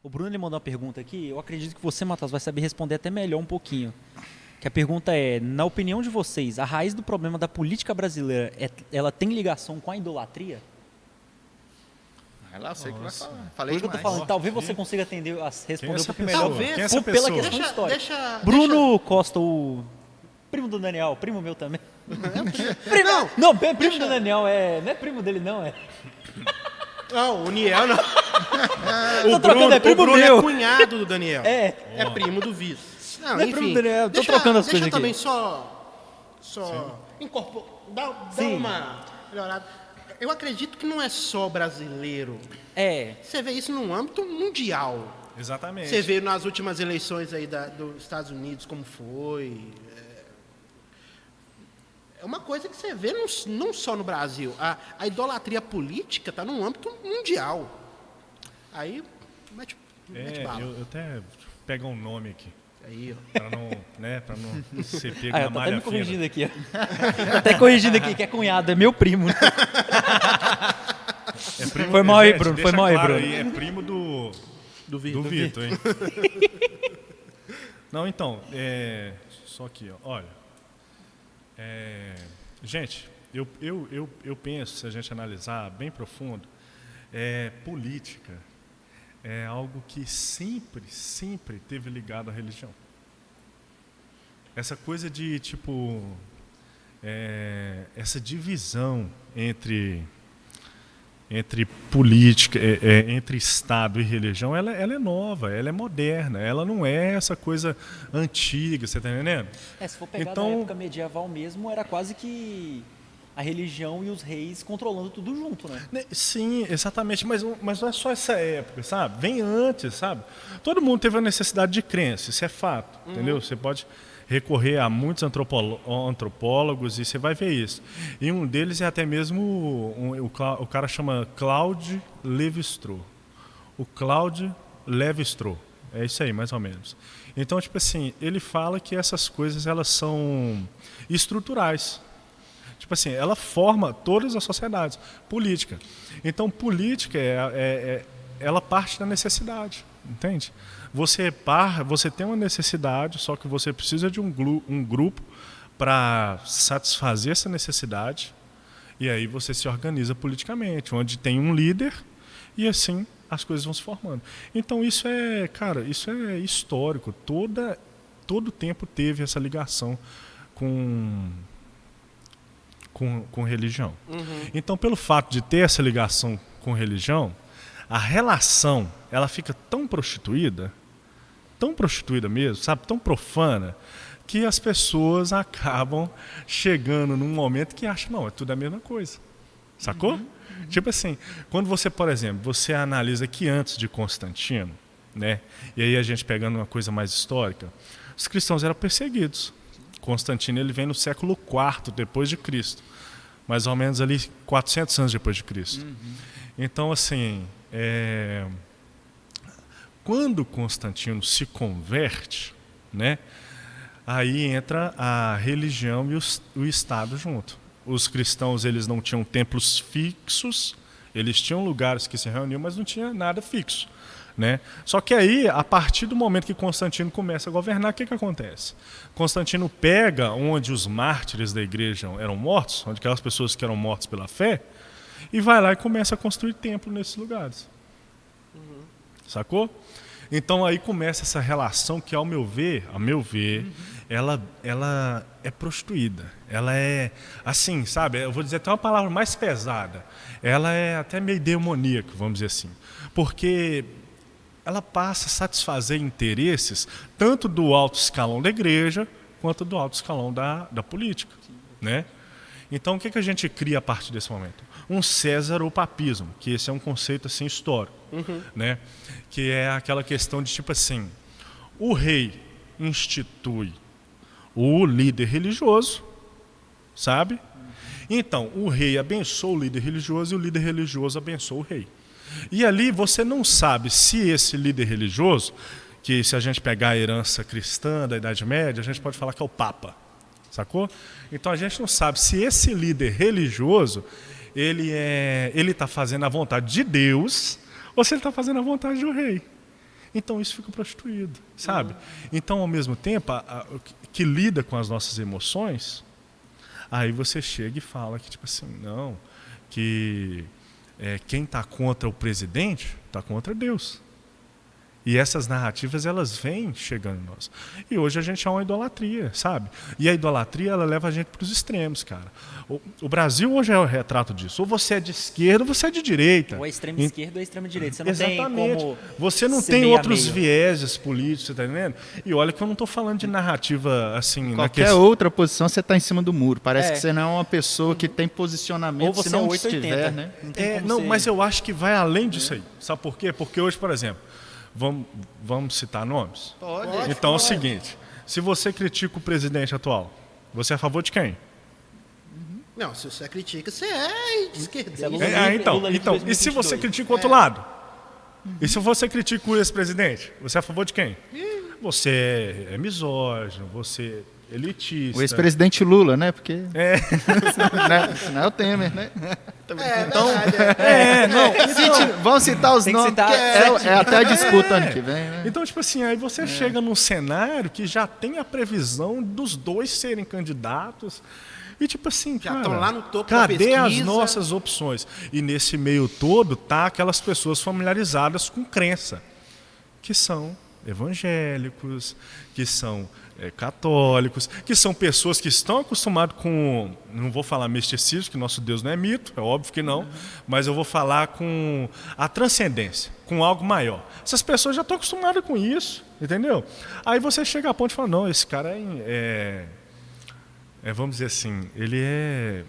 O Bruno ele mandou uma pergunta aqui, eu acredito que você, Matheus, vai saber responder até melhor um pouquinho. Que a pergunta é, na opinião de vocês, a raiz do problema da política brasileira, ela tem ligação com a idolatria? Vai lá, você que vai Nossa. falar. Por Falei isso que eu tô demais. falando, talvez você consiga responder um essa pouquinho pessoa? melhor Quem é essa pela pessoa? questão histórica. Deixa, Bruno Costa, o primo do Daniel, primo meu também. Não, Não, primo do Daniel, não é primo dele não, é. não, o Niel não. Tô trocando, é primo o Bruno meu. é cunhado do Daniel. É. É primo do Vitor. Não, Não é primo do Daniel, tô trocando as coisas deixa aqui. também só incorporar, dá Sim. uma melhorada. Eu acredito que não é só brasileiro. É, Você vê isso num âmbito mundial. Exatamente. Você vê nas últimas eleições aí dos Estados Unidos como foi. É uma coisa que você vê não só no Brasil. A idolatria política está num âmbito mundial. Aí, mete bala. Eu até pego um nome aqui, Aí, ó. para não ser pego eu na tô até malha me fina. corrigindo aqui, ó. Tô até corrigindo aqui, que é cunhado, é meu primo. É primo, Foi mal aí, gente, Bruno, deixa foi mal aí, claro Bruno. é primo do Vitor. Vitor, hein? Não, então, só aqui, ó, olha. Gente, eu penso, se a gente analisar bem profundo, política é algo que sempre teve ligado à religião. Essa coisa de, tipo, essa divisão entre política, entre Estado e religião, ela é nova, ela é moderna, ela não é essa coisa antiga, você está entendendo? Se for pegar Então- na época medieval mesmo, era quase que a religião e os reis controlando tudo junto, né? Sim, exatamente, mas não é só essa época, sabe? Vem antes, sabe? Todo mundo teve a necessidade de crença, isso é fato, entendeu? Você pode recorrer a muitos antropólogos e você vai ver isso. E um deles é até mesmo, o cara chama Claude Lévi-Strauss. O Claude Lévi-Strauss, é isso aí, mais ou menos. Então, tipo assim, ele fala que essas coisas, elas são estruturais. Tipo assim, ela forma todas as sociedades. Política. Então, política, ela parte da necessidade, entende? Você tem uma necessidade, só que você precisa de um grupo para satisfazer essa necessidade, e aí você se organiza politicamente, onde tem um líder, e assim as coisas vão se formando. Então, isso é histórico. Todo tempo teve essa ligação com religião. Então, pelo fato de ter essa ligação com religião, a relação ela fica tão prostituída mesmo, sabe, tão profana, que as pessoas acabam chegando num momento que acham, não, é tudo a mesma coisa. Sacou? Tipo assim, quando você, por exemplo, você analisa que antes de Constantino, né, e aí a gente pegando uma coisa mais histórica, os cristãos eram perseguidos. Constantino ele vem no século IV depois de Cristo, mais ou menos ali 400 anos depois de Cristo. Então, assim, quando Constantino se converte, né, aí entra a religião e o Estado junto. Os cristãos eles não tinham templos fixos, eles tinham lugares que se reuniam, mas não tinha nada fixo. Né? Só que aí, a partir do momento que Constantino começa a governar, o que acontece? Constantino pega onde os mártires da igreja eram mortos, onde aquelas pessoas que eram mortas pela fé, e vai lá e começa a construir templo nesses lugares. Sacou? Então aí começa essa relação que, a meu ver, ela é prostituída. Ela é, assim, sabe? Eu vou dizer até uma palavra mais pesada. Ela é até meio demoníaca, vamos dizer assim. Porque ela passa a satisfazer interesses tanto do alto escalão da igreja quanto do alto escalão da política, né? Então, o que a gente cria a partir desse momento? Um César ou papismo, que esse é um conceito assim histórico, né? Que é aquela questão de tipo assim, o rei institui o líder religioso, sabe? Então, o rei abençoa o líder religioso e o líder religioso abençoa o rei. E ali você não sabe se esse líder religioso, que se a gente pegar a herança cristã da Idade Média, a gente pode falar que é o Papa, sacou? Então a gente não sabe se esse líder religioso, ele está fazendo a vontade de Deus ou se ele está fazendo a vontade do rei. Então isso fica prostituído, sabe? Então, ao mesmo tempo, que lida com as nossas emoções, aí você chega e fala que, tipo assim, não, que quem está contra o presidente está contra Deus. E essas narrativas, elas vêm chegando em nós. E hoje a gente é uma idolatria, sabe? E a idolatria, ela leva a gente para os extremos, cara. O Brasil hoje é o retrato disso. Ou você é de esquerda, ou você é de direita. Ou é extrema esquerda ou é extrema direita. Você não Exatamente. tem como você não ser tem meio a outros meio. vieses políticos, você tá entendendo? E olha que eu não estou falando de narrativa assim... Qualquer outra posição, você está em cima do muro. Parece É. que você não é uma pessoa que tem posicionamento, Ou você se não é 880. estiver, né? Não tem como ser- mas eu acho que vai além disso aí. Sabe por quê? Porque hoje, por exemplo, vamos citar nomes? Pode. Então é o seguinte, se você critica o presidente atual, você é a favor de quem? Não, se você critica, você é de esquerda. Você é Lula. Então, Lula livre e se 2022. você critica o outro lado? E se você critica o ex-presidente, você é a favor de quem? Você é misógino, você é elitista. O ex-presidente Lula, né? Porque É. não é o Temer, né? Então, Vamos citar os Tem que nomes, citar porque é até a disputa ano que vem, né? Então, tipo assim, aí você chega num cenário que já tem a previsão dos dois serem candidatos. E tipo assim, Já cara, estão lá no topo da cadê as pesquisa? nossas opções? E nesse meio todo tá aquelas pessoas familiarizadas com crença, que são evangélicos, que são católicos, que são pessoas que estão acostumadas com, não vou falar misticismo, que nosso Deus não é mito, é óbvio que não, mas eu vou falar com a transcendência, com algo maior. Essas pessoas já estão acostumadas com isso, entendeu? Aí você chega a ponto e fala, não, esse cara vamos dizer assim, ele é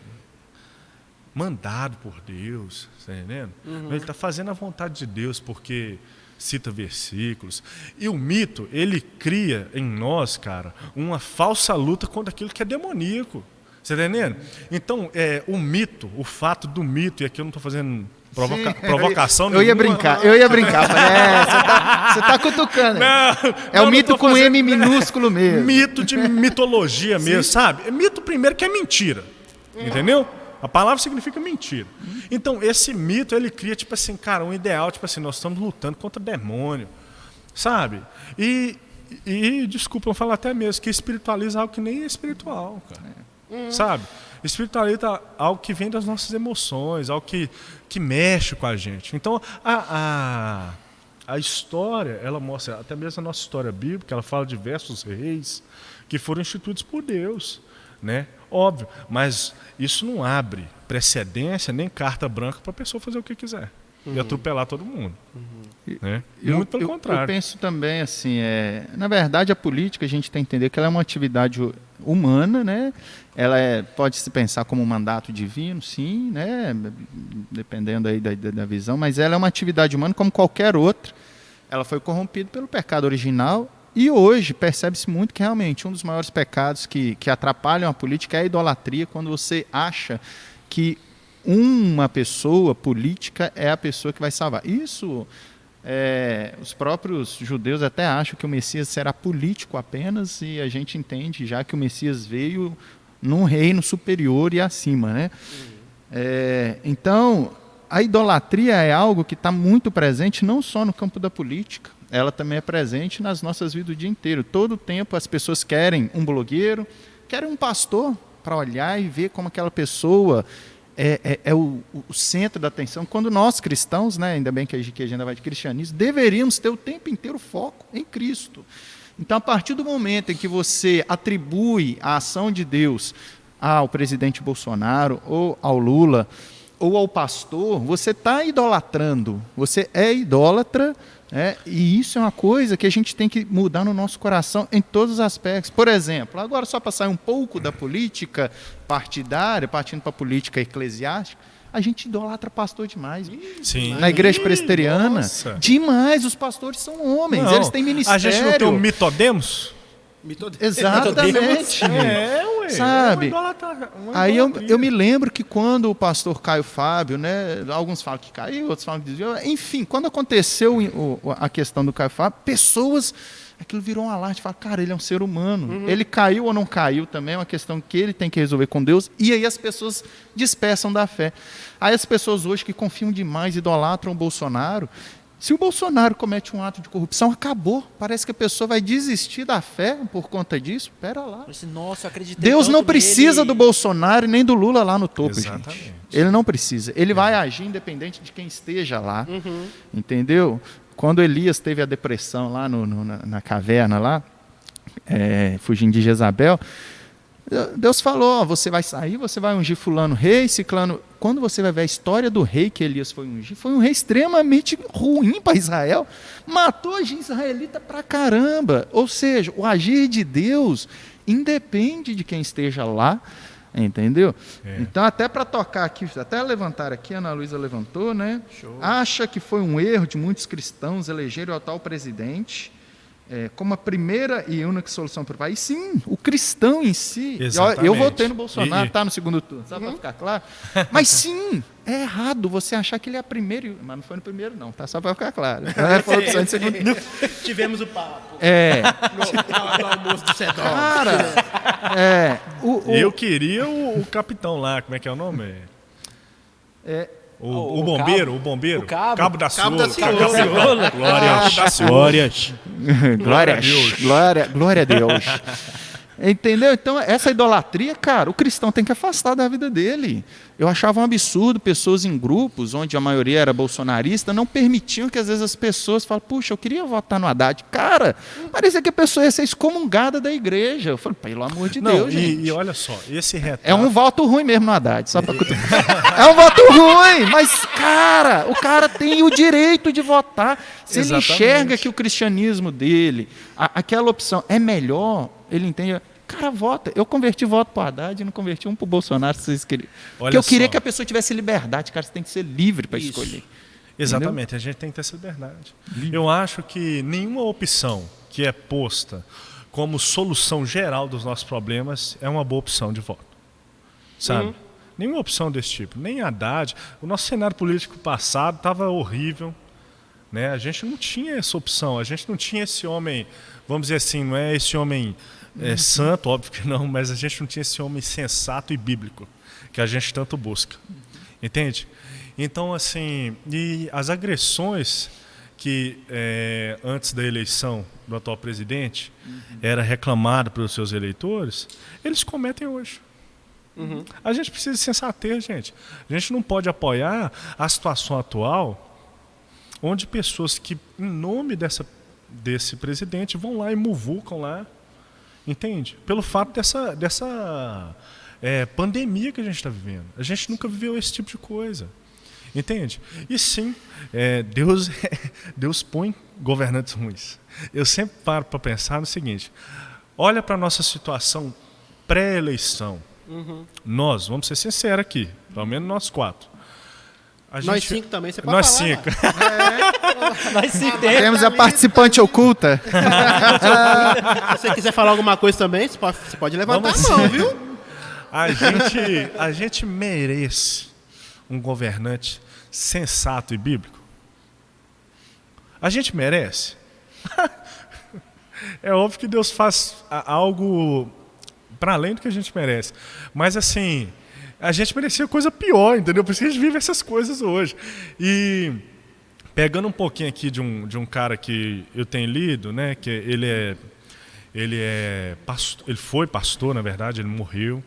mandado por Deus, tá entendendo? Ele está fazendo a vontade de Deus porque cita versículos. E o mito, ele cria em nós, cara, uma falsa luta contra aquilo que é demoníaco. Você está entendendo? Então, o mito, o fato do mito, e aqui eu não estou fazendo provocação Eu ia nenhuma. brincar. Falei, você tá cutucando. É Não, o mito não tô com fazendo- M minúsculo mesmo. Mito de mitologia mesmo, sabe? É mito primeiro que é mentira, entendeu? A palavra significa mentira. Então, esse mito, ele cria, tipo assim, cara, um ideal, tipo assim, nós estamos lutando contra o demônio, sabe? E desculpa, eu falo até mesmo, que espiritualiza algo que nem é espiritual, cara. Sabe? Espiritualiza algo que vem das nossas emoções, algo que mexe com a gente. Então, a história, ela mostra, até mesmo a nossa história bíblica, ela fala de diversos reis que foram instituídos por Deus, né? Óbvio, mas isso não abre precedência nem carta branca para a pessoa fazer o que quiser e atropelar todo mundo. Né? Muito pelo Eu contrário. penso também assim, na verdade a política a gente tem que entender que ela é uma atividade humana, né? Ela pode se pensar como um mandato divino, sim, né? Dependendo aí da visão, mas ela é uma atividade humana como qualquer outra. Ela foi corrompida pelo pecado original. E hoje percebe-se muito que realmente um dos maiores pecados que atrapalham a política é a idolatria, quando você acha que uma pessoa política é a pessoa que vai salvar. Isso, os próprios judeus até acham que o Messias será político apenas, e a gente entende já que o Messias veio num reino superior e acima, né? Então, a idolatria é algo que está muito presente não só no campo da política, ela também é presente nas nossas vidas o dia inteiro. Todo tempo as pessoas querem um blogueiro, querem um pastor para olhar e ver como aquela pessoa é o centro da atenção. Quando nós cristãos, né, ainda bem que a agenda vai de cristianismo, deveríamos ter o tempo inteiro foco em Cristo. Então, a partir do momento em que você atribui a ação de Deus ao presidente Bolsonaro, ou ao Lula, ou ao pastor, você está idolatrando, você é idólatra. E isso é uma coisa que a gente tem que mudar no nosso coração em todos os aspectos. Por exemplo, agora só para sair um pouco da política partidária, partindo para a política eclesiástica, a gente idolatra pastor demais. Sim. Na igreja presbiteriana, Nossa. demais, os pastores são homens, Não, eles têm ministério. A gente não tem um mitodemos? Exatamente. Ué. Sabe? Uma Aí idolatria. eu me lembro que quando o pastor Caio Fábio, né, alguns falam que caiu, outros falam que desviou, enfim, quando aconteceu a questão do Caio Fábio, pessoas, aquilo virou um alarde, fala, cara, ele é um ser humano, ele caiu ou não caiu também, é uma questão que ele tem que resolver com Deus, e aí as pessoas dispersam da fé. Aí as pessoas hoje que confiam demais, idolatram o Bolsonaro, Se o Bolsonaro comete um ato de corrupção, acabou. Parece que a pessoa vai desistir da fé por conta disso. Pera lá. Nossa, eu acreditei Deus tanto não precisa nele. do Bolsonaro e nem do Lula lá no topo, Exatamente. gente. Ele não precisa. Ele vai agir independente de quem esteja lá. Entendeu? Quando Elias teve a depressão lá na caverna, lá, fugindo de Jezabel, Deus falou, ó, você vai sair, você vai ungir fulano rei, ciclano. Quando você vai ver a história do rei que Elias foi ungir, foi um rei extremamente ruim para Israel. Matou a gente israelita pra caramba. Ou seja, o agir de Deus independe de quem esteja lá, entendeu? Então, até para tocar aqui, até levantar aqui, a Ana Luísa levantou, né? Show. Acha que foi um erro de muitos cristãos elegerem o atual presidente como a primeira e única solução para o país? Sim, o cristão em si. Exatamente. Eu votei no Bolsonaro, tá no segundo turno, só para ficar claro. Mas sim, é errado você achar que ele é a primeira, mas não foi no primeiro não, tá? Só para ficar claro. Foi a opção de segundo turno. Tivemos o papo no almoço do Sedol. Cara, Eu queria o capitão lá, como é que é o nome? O bombeiro, o bombeiro. O cabo. da Cabo da Ciolo. Ciolo. Glória a Deus. Entendeu? Então, essa idolatria, cara, o cristão tem que afastar da vida dele. Eu achava um absurdo pessoas em grupos, onde a maioria era bolsonarista, não permitiam que às vezes as pessoas falassem, puxa, eu queria votar no Haddad. Cara, parecia que a pessoa ia ser excomungada da igreja. Eu falei, pelo amor de Deus, gente. E olha só, esse retrato... É um voto ruim mesmo no Haddad, só para É um voto ruim, mas, cara, o cara tem o direito de votar. Se ele Exatamente. enxerga que o cristianismo dele, aquela opção é melhor, ele entende... Cara, vota. Eu converti voto para o Haddad e não converti um para o Bolsonaro, se vocês queriam. Porque eu queria que a pessoa tivesse liberdade. Cara, você tem que ser livre para escolher. Exatamente, a gente tem que ter essa liberdade. Eu acho que nenhuma opção que é posta como solução geral dos nossos problemas é uma boa opção de voto. Sabe? Nenhuma opção desse tipo. Nem Haddad. O nosso cenário político passado estava horrível. Né? A gente não tinha essa opção. A gente não tinha esse homem, vamos dizer assim, não é esse homem santo, óbvio que não, mas a gente não tinha esse homem sensato e bíblico que a gente tanto busca. Entende? Então, assim, e as agressões que antes da eleição do atual presidente era reclamada pelos seus eleitores, eles cometem hoje. A gente precisa de sensatez, gente. A gente não pode apoiar a situação atual onde pessoas que, em nome desse presidente, vão lá e muvucam lá, entende? Pelo fato dessa pandemia que a gente está vivendo. A gente nunca viveu esse tipo de coisa. Entende? E sim, Deus põe governantes ruins. Eu sempre paro para pensar no seguinte: olha para a nossa situação pré-eleição. Nós, vamos ser sinceros aqui, pelo menos nós quatro. Nós cinco também, você pode nós falar. cinco. Nós sim Temos a participante oculta. Se você quiser falar alguma coisa também, você pode levantar Vamos a mão, sim. viu? A gente merece um governante sensato e bíblico. A gente merece. É óbvio que Deus faz algo para além do que a gente merece. Mas assim, a gente merecia coisa pior, entendeu? Por isso que a gente vive essas coisas hoje. E pegando um pouquinho aqui de um cara que eu tenho lido, né, que ele foi pastor, na verdade, ele morreu,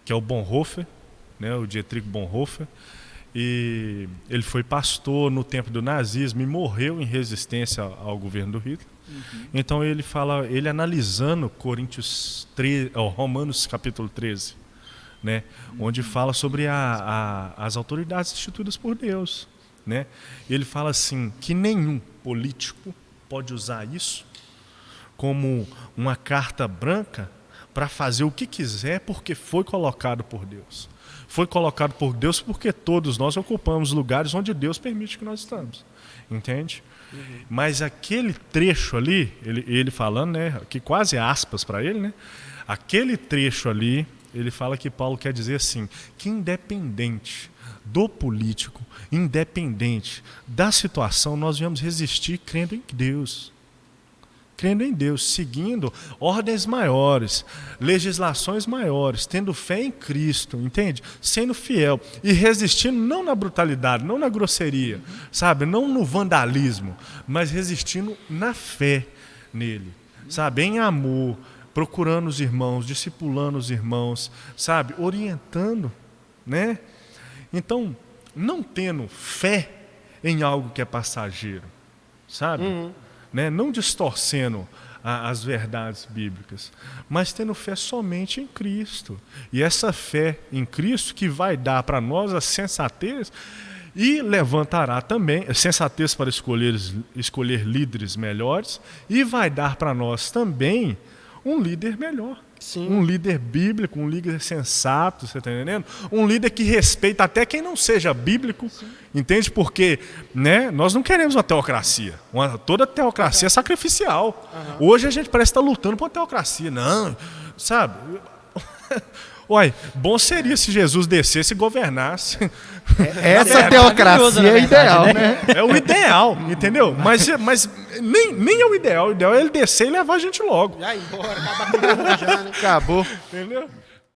que é o Bonhoeffer, né, o Dietrich Bonhoeffer. E ele foi pastor no tempo do nazismo e morreu em resistência ao governo do Hitler. Então ele analisando Romanos capítulo 13, né, onde fala sobre as autoridades instituídas por Deus, né? Ele fala assim que nenhum político pode usar isso como uma carta branca para fazer o que quiser porque foi colocado por Deus. Foi colocado por Deus porque todos nós ocupamos lugares onde Deus permite que nós estamos. Entende? Mas aquele trecho ali, ele falando, né, que quase aspas para ele, né? Aquele trecho ali, ele fala que Paulo quer dizer assim, que independente do político, independente da situação, nós viemos resistir crendo em Deus. crendo em Deus, seguindo ordens maiores, legislações maiores, tendo fé em Cristo, entende? Sendo fiel e resistindo não na brutalidade, não na grosseria, sabe? Não no vandalismo, mas resistindo na fé nele, sabe? Em amor, procurando os irmãos, discipulando os irmãos, sabe? Orientando, né? Então, não tendo fé em algo que é passageiro, sabe? Né? Não distorcendo as verdades bíblicas, mas tendo fé somente em Cristo. E essa fé em Cristo que vai dar para nós a sensatez e levantará também sensatez para escolher líderes melhores e vai dar para nós também um líder melhor. Sim. Um líder bíblico, um líder sensato, você está entendendo? Um líder que respeita até quem não seja bíblico, entende? Porque, né, nós não queremos uma teocracia. Toda teocracia é sacrificial. Hoje a gente parece estar lutando por uma teocracia. Não, sabe? Uai, bom seria se Jesus descesse e governasse. Essa teocracia é ideal, né? É o ideal, entendeu? Mas nem é o ideal. O ideal é ele descer e levar a gente logo. Já ir embora, acabar com o mundo já, né? Acabou. Entendeu?